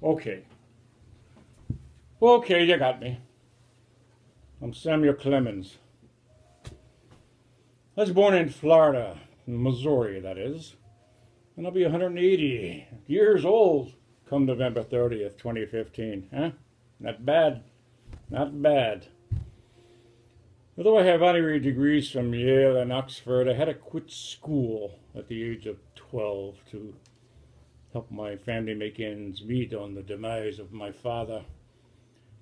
Okay. Okay, you got me. I'm Samuel Clemens. I was born in Florida, Missouri, that is. And I'll be 180 years old come November 30th, 2015. Huh? Not bad. Not bad. Although I have honorary degrees from Yale and Oxford, I had to quit school at the age of 12 to help my family make ends meet on the demise of my father.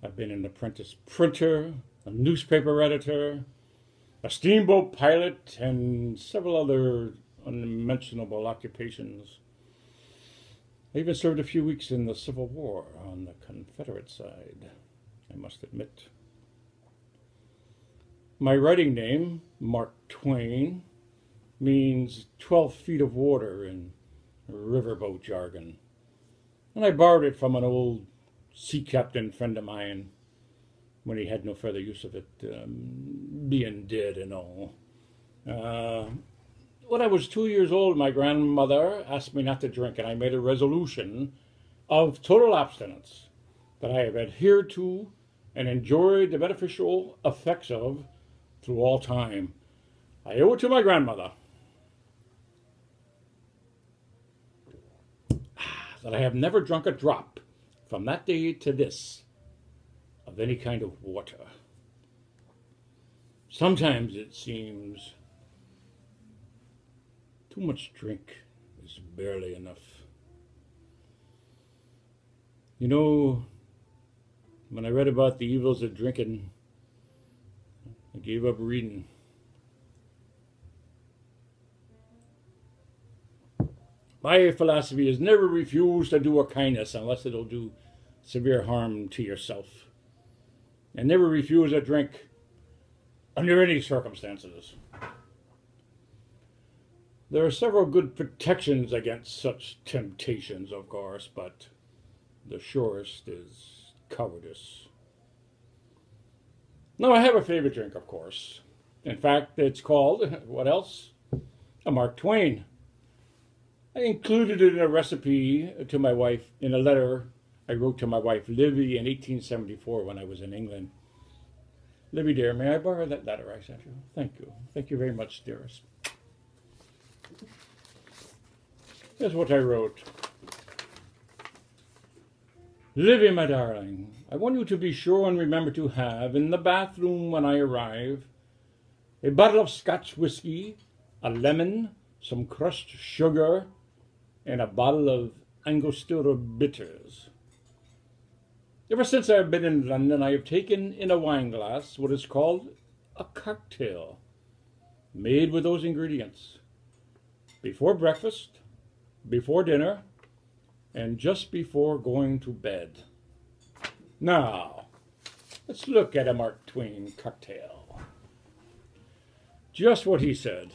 I've been an apprentice printer, a newspaper editor, a steamboat pilot, and several other unmentionable occupations. I even served a few weeks in the Civil War on the Confederate side, I must admit. My writing name, Mark Twain, means 12 feet of water in riverboat jargon. And I borrowed it from an old sea captain friend of mine when he had no further use of it, being dead and all. When I was 2 years old, my grandmother asked me not to drink, and I made a resolution of total abstinence that I have adhered to and enjoyed the beneficial effects of through all time. I owe it to my grandmother that I have never drunk a drop from that day to this of any kind of water. Sometimes it seems too much drink is barely enough. You know, when I read about the evils of drinking, I gave up reading. My philosophy is never refuse to do a kindness unless it'll do severe harm to yourself. And never refuse a drink under any circumstances. There are several good protections against such temptations, of course, but the surest is cowardice. Now, I have a favorite drink, of course. In fact, it's called, what else? A Mark Twain. I included it in a recipe to my wife in a letter I wrote to my wife, Livy, in 1874 when I was in England. Livy, dear, may I borrow that letter I sent you? Thank you. Thank you very much, dearest. Here's what I wrote. Livy, my darling, I want you to be sure and remember to have, in the bathroom when I arrive, a bottle of Scotch whiskey, a lemon, some crushed sugar, and a bottle of Angostura bitters. Ever since I have been in London, I have taken in a wine glass what is called a cocktail, made with those ingredients, before breakfast, before dinner, and just before going to bed. Now, let's look at a Mark Twain cocktail. Just what he said.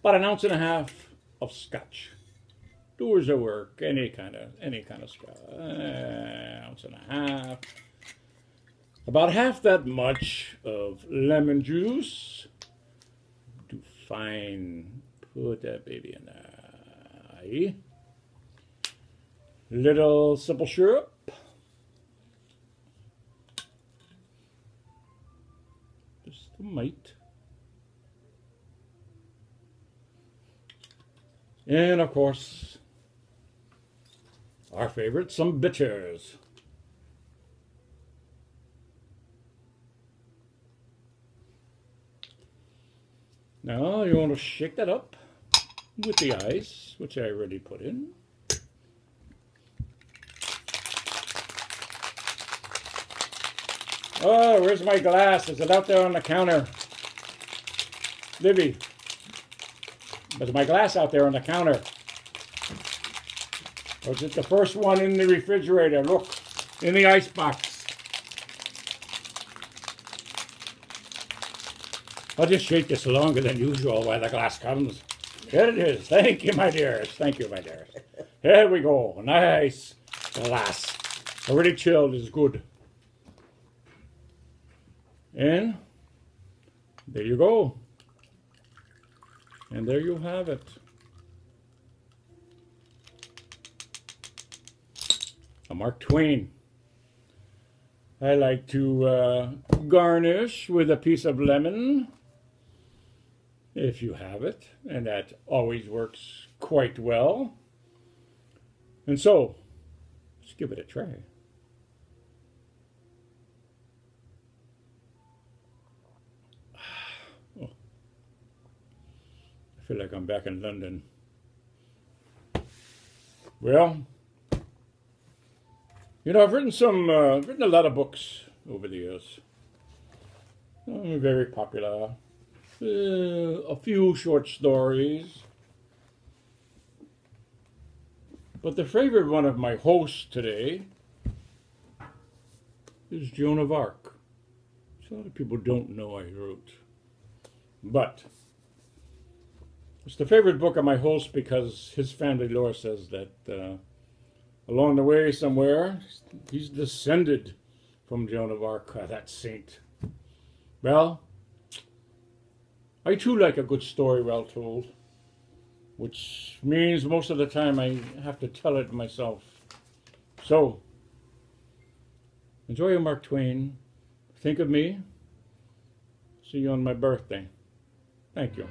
About 1.5 ounces of Scotch. Doers of work, any kind of Scotch. 1.5 ounces. About half that much of lemon juice. Do fine. Put that baby in there. Little simple syrup. Just a mite. And of course, our favorite, some bitters. Now you want to shake that up with the ice, which I already put in. Oh, where's my glass? Is it out there on the counter? Livy, there's my glass out there on the counter. Or is it the first one in the refrigerator? Look, in the icebox. I'll just shake this longer than usual while the glass comes. Here it is. Thank you, my dearest. Thank you, my dearest. Here we go. Nice glass. Already chilled is good. And there you go. And there you have it. a Mark Twain. I like to garnish with a piece of lemon, if you have it, and that always works quite well. And so, let's give it a try. Oh, I feel like I'm back in London. Well, you know, I've written a lot of books over the years. Very popular. A few short stories. But the favorite one of my hosts today is Joan of Arc. A lot of people don't know I wrote. But it's the favorite book of my host because his family lore says that along the way somewhere, he's descended from Joan of Arc, that saint. Well, I too like a good story well told, which means most of the time I have to tell it myself. So, enjoy your Mark Twain. Think of me. See you on my birthday. Thank you.